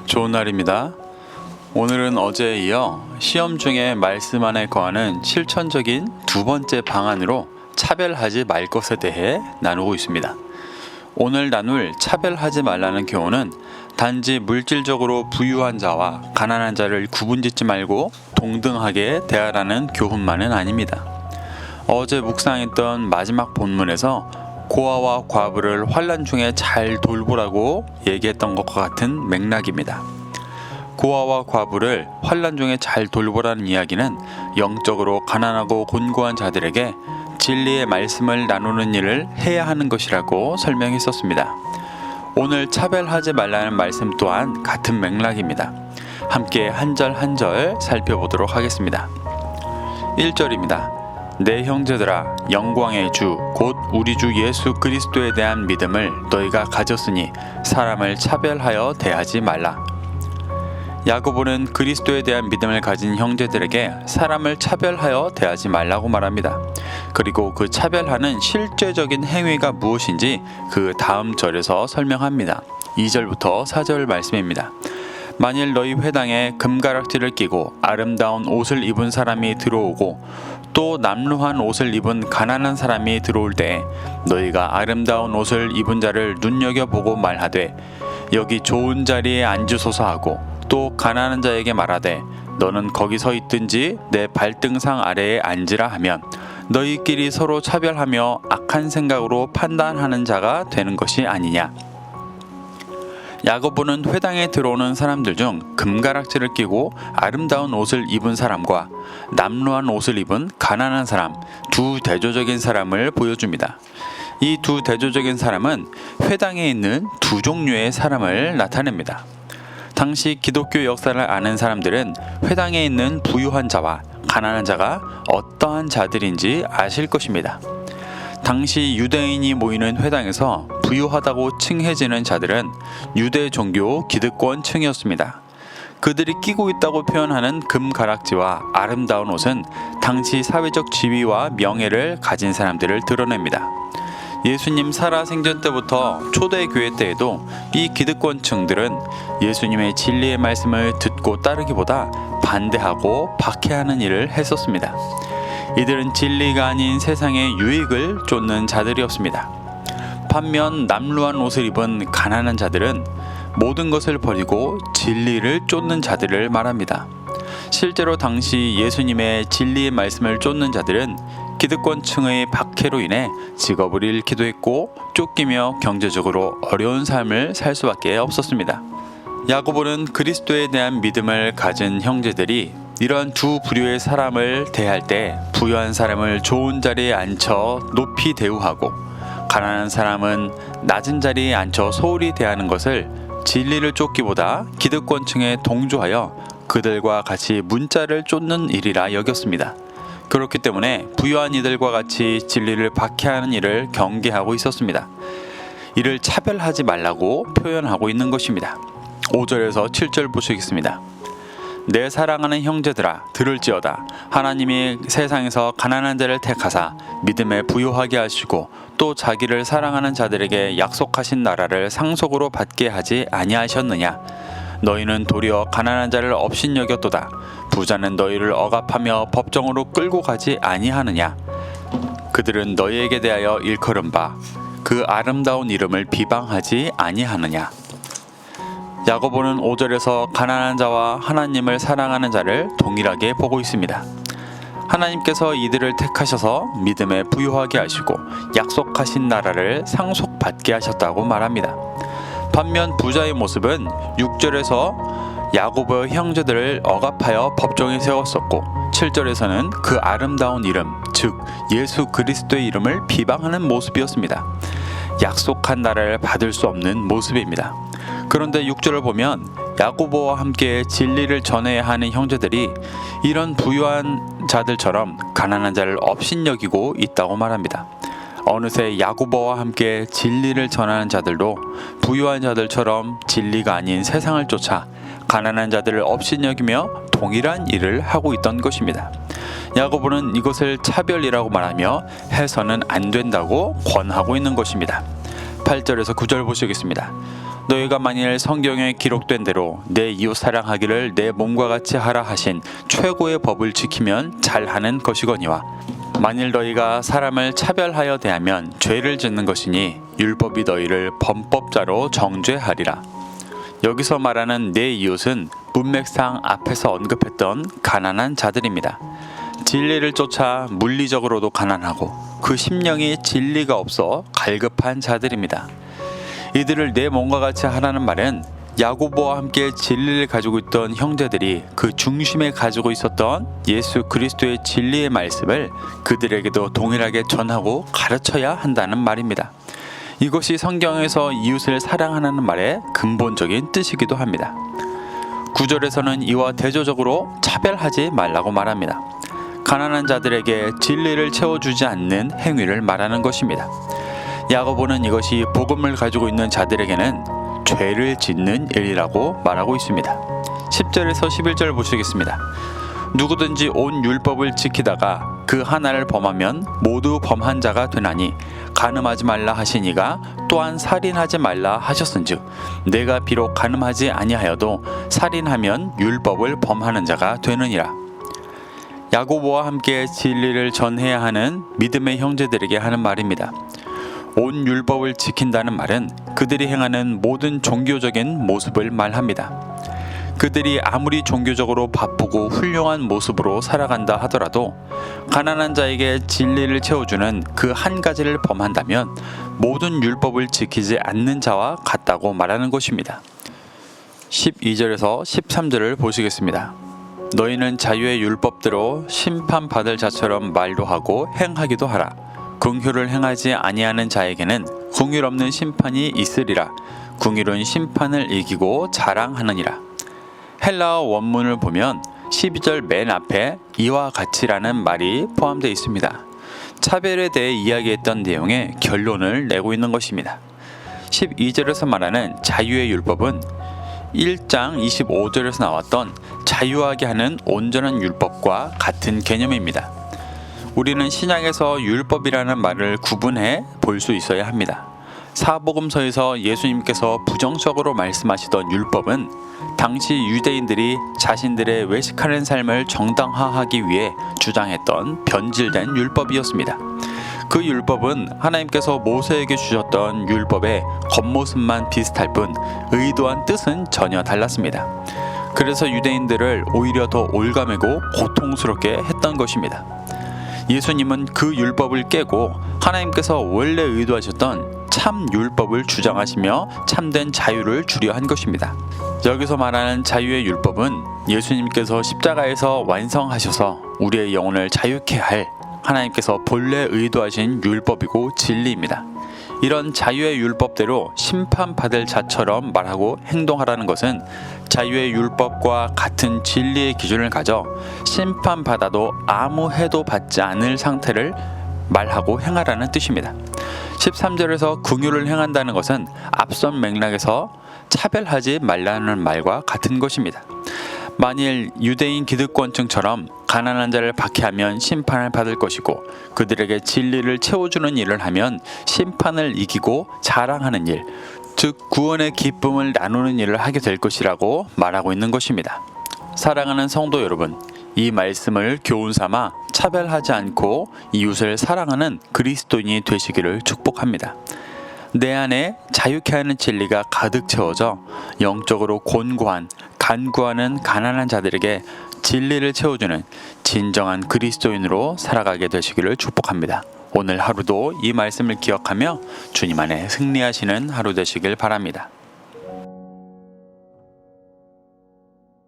좋은 날입니다. 오늘은 어제에 이어 시험 중에 말씀 안에 거하는 실천적인 두 번째 방안으로 차별하지 말 것에 대해 나누고 있습니다. 오늘 나눌 차별하지 말라는 교훈은 단지 물질적으로 부유한 자와 가난한 자를 구분짓지 말고 동등하게 대하라는 교훈만은 아닙니다. 어제 묵상했던 마지막 본문에서 고아와 과부를 환난 중에 잘 돌보라고 얘기했던 것과 같은 맥락입니다. 고아와 과부를 환난 중에 잘 돌보라는 이야기는 영적으로 가난하고 곤고한 자들에게 진리의 말씀을 나누는 일을 해야 하는 것이라고 설명했었습니다. 오늘 차별하지 말라는 말씀 또한 같은 맥락입니다. 함께 한 절 한 절 살펴보도록 하겠습니다. 1절입니다. 내 형제들아, 영광의 주 곧 우리 주 예수 그리스도에 대한 믿음을 너희가 가졌으니 사람을 차별하여 대하지 말라. 야고보는 그리스도에 대한 믿음을 가진 형제들에게 사람을 차별하여 대하지 말라고 말합니다. 그리고 그 차별하는 실제적인 행위가 무엇인지 그 다음 절에서 설명합니다. 2절부터 4절 말씀입니다. 만일 너희 회당에 금가락지를 끼고 아름다운 옷을 입은 사람이 들어오고 또 남루한 옷을 입은 가난한 사람이 들어올 때 너희가 아름다운 옷을 입은 자를 눈여겨보고 말하되 여기 좋은 자리에 앉으소서 하고 또 가난한 자에게 말하되 너는 거기 서 있든지 내 발등상 아래에 앉으라 하면 너희끼리 서로 차별하며 악한 생각으로 판단하는 자가 되는 것이 아니냐. 야고보는 회당에 들어오는 사람들 중 금가락지를 끼고 아름다운 옷을 입은 사람과 남루한 옷을 입은 가난한 사람, 두 대조적인 사람을 보여줍니다. 이 두 대조적인 사람은 회당에 있는 두 종류의 사람을 나타냅니다. 당시 기독교 역사를 아는 사람들은 회당에 있는 부유한 자와 가난한 자가 어떠한 자들인지 아실 것입니다. 당시 유대인이 모이는 회당에서 부유하다고 칭해지는 자들은 유대 종교 기득권층이었습니다. 그들이 끼고 있다고 표현하는 금가락지와 아름다운 옷은 당시 사회적 지위와 명예를 가진 사람들을 드러냅니다. 예수님 살아생전 때부터 초대교회 때에도 이 기득권층들은 예수님의 진리의 말씀을 듣고 따르기보다 반대하고 박해하는 일을 했었습니다. 이들은 진리가 아닌 세상의 유익을 쫓는 자들이었습니다. 반면 남루한 옷을 입은 가난한 자들은 모든 것을 버리고 진리를 쫓는 자들을 말합니다. 실제로 당시 예수님의 진리의 말씀을 쫓는 자들은 기득권층의 박해로 인해 직업을 잃기도 했고 쫓기며 경제적으로 어려운 삶을 살 수밖에 없었습니다. 야고보는 그리스도에 대한 믿음을 가진 형제들이 이런 두 부류의 사람을 대할 때 부유한 사람을 좋은 자리에 앉혀 높이 대우하고 가난한 사람은 낮은 자리에 앉혀 소홀히 대하는 것을 진리를 쫓기보다 기득권층에 동조하여 그들과 같이 문자를 쫓는 일이라 여겼습니다. 그렇기 때문에 부유한 이들과 같이 진리를 박해하는 일을 경계하고 있었습니다. 이를 차별하지 말라고 표현하고 있는 것입니다. 5절에서 7절 보시겠습니다. 내 사랑하는 형제들아, 들을지어다. 하나님이 세상에서 가난한 자를 택하사 믿음에 부유하게 하시고 또 자기를 사랑하는 자들에게 약속하신 나라를 상속으로 받게 하지 아니하셨느냐. 너희는 도리어 가난한 자를 업신여겼도다. 부자는 너희를 억압하며 법정으로 끌고 가지 아니하느냐. 그들은 너희에게 대하여 일컬은 바 그 아름다운 이름을 비방하지 아니하느냐. 야고보는 5절에서 가난한 자와 하나님을 사랑하는 자를 동일하게 보고 있습니다. 하나님께서 이들을 택하셔서 믿음에 부유하게 하시고 약속하신 나라를 상속받게 하셨다고 말합니다. 반면 부자의 모습은 6절에서 야고보의 형제들을 억압하여 법정에 세웠었고 7절에서는 그 아름다운 이름, 즉 예수 그리스도의 이름을 비방하는 모습이었습니다. 약속한 나라를 받을 수 없는 모습입니다. 그런데 6절을 보면 야고보와 함께 진리를 전해야 하는 형제들이 이런 부유한 자들처럼 가난한 자를 업신여기고 있다고 말합니다. 어느새 야고보와 함께 진리를 전하는 자들도 부유한 자들처럼 진리가 아닌 세상을 쫓아 가난한 자들을 업신여기며 동일한 일을 하고 있던 것입니다. 야고보는 이것을 차별이라고 말하며 해서는 안 된다고 권하고 있는 것입니다. 8절에서 9절 보시겠습니다. 너희가 만일 성경에 기록된 대로 내 이웃 사랑하기를 내 몸과 같이 하라 하신 최고의 법을 지키면 잘하는 것이거니와 만일 너희가 사람을 차별하여 대하면 죄를 짓는 것이니 율법이 너희를 범법자로 정죄하리라. 여기서 말하는 내 이웃은 문맥상 앞에서 언급했던 가난한 자들입니다. 진리를 쫓아 물리적으로도 가난하고 그 심령이 진리가 없어 갈급한 자들입니다. 이들을 내 몸과 같이 하라는 말은 야고보와 함께 진리를 가지고 있던 형제들이 그 중심에 가지고 있었던 예수 그리스도의 진리의 말씀을 그들에게도 동일하게 전하고 가르쳐야 한다는 말입니다. 이것이 성경에서 이웃을 사랑하는 말의 근본적인 뜻이기도 합니다. 9절에서는 이와 대조적으로 차별하지 말라고 말합니다. 가난한 자들에게 진리를 채워주지 않는 행위를 말하는 것입니다. 야고보는 이것이 복음을 가지고 있는 자들에게는 죄를 짓는 일이라고 말하고 있습니다. 10절에서 11절 보시겠습니다. 누구든지 온 율법을 지키다가 그 하나를 범하면 모두 범한 자가 되나니 간음하지 말라 하시니가 또한 살인하지 말라 하셨은즉 내가 비록 간음하지 아니하여도 살인하면 율법을 범하는 자가 되느니라. 야고보와 함께 진리를 전해야 하는 믿음의 형제들에게 하는 말입니다. 온 율법을 지킨다는 말은 그들이 행하는 모든 종교적인 모습을 말합니다. 그들이 아무리 종교적으로 바쁘고 훌륭한 모습으로 살아간다 하더라도 가난한 자에게 진리를 채워주는 그 한 가지를 범한다면 모든 율법을 지키지 않는 자와 같다고 말하는 것입니다. 12절에서 13절을 보시겠습니다. 너희는 자유의 율법대로 심판받을 자처럼 말도 하고 행하기도 하라. 긍휼을 행하지 아니하는 자에게는 긍휼 없는 심판이 있으리라. 긍휼은 심판을 이기고 자랑하느니라. 헬라어 원문을 보면 12절 맨 앞에 이와 같이라는 말이 포함되어 있습니다. 차별에 대해 이야기했던 내용의 결론을 내고 있는 것입니다. 12절에서 말하는 자유의 율법은 1장 25절에서 나왔던 자유하게 하는 온전한 율법과 같은 개념입니다. 우리는 신약에서 율법이라는 말을 구분해 볼 수 있어야 합니다. 사복음서에서 예수님께서 부정적으로 말씀하시던 율법은 당시 유대인들이 자신들의 외식하는 삶을 정당화하기 위해 주장했던 변질된 율법이었습니다. 그 율법은 하나님께서 모세에게 주셨던 율법의 겉모습만 비슷할 뿐 의도한 뜻은 전혀 달랐습니다. 그래서 유대인들을 오히려 더 올가매고 고통스럽게 했던 것입니다. 예수님은 그 율법을 깨고 하나님께서 원래 의도하셨던 참 율법을 주장하시며 참된 자유를 주려 한 것입니다. 여기서 말하는 자유의 율법은 예수님께서 십자가에서 완성하셔서 우리의 영혼을 자유케 할 하나님께서 본래 의도하신 율법이고 진리입니다. 이런 자유의 율법대로 심판받을 자처럼 말하고 행동하라는 것은 자유의 율법과 같은 진리의 기준을 가져 심판받아도 아무 해도 받지 않을 상태를 말하고 행하라는 뜻입니다. 13절에서 긍휼을 행한다는 것은 앞선 맥락에서 차별하지 말라는 말과 같은 것입니다. 만일 유대인 기득권층처럼 가난한 자를 박해하면 심판을 받을 것이고 그들에게 진리를 채워주는 일을 하면 심판을 이기고 자랑하는 일, 즉 구원의 기쁨을 나누는 일을 하게 될 것이라고 말하고 있는 것입니다. 사랑하는 성도 여러분, 이 말씀을 교훈 삼아 차별하지 않고 이웃을 사랑하는 그리스도인이 되시기를 축복합니다. 내 안에 자유케 하는 진리가 가득 채워져 영적으로 곤고한 간구하는 가난한 자들에게 진리를 채워주는 진정한 그리스도인으로 살아가게 되시기를 축복합니다. 오늘 하루도 이 말씀을 기억하며 주님 안에 승리하시는 하루 되시길 바랍니다.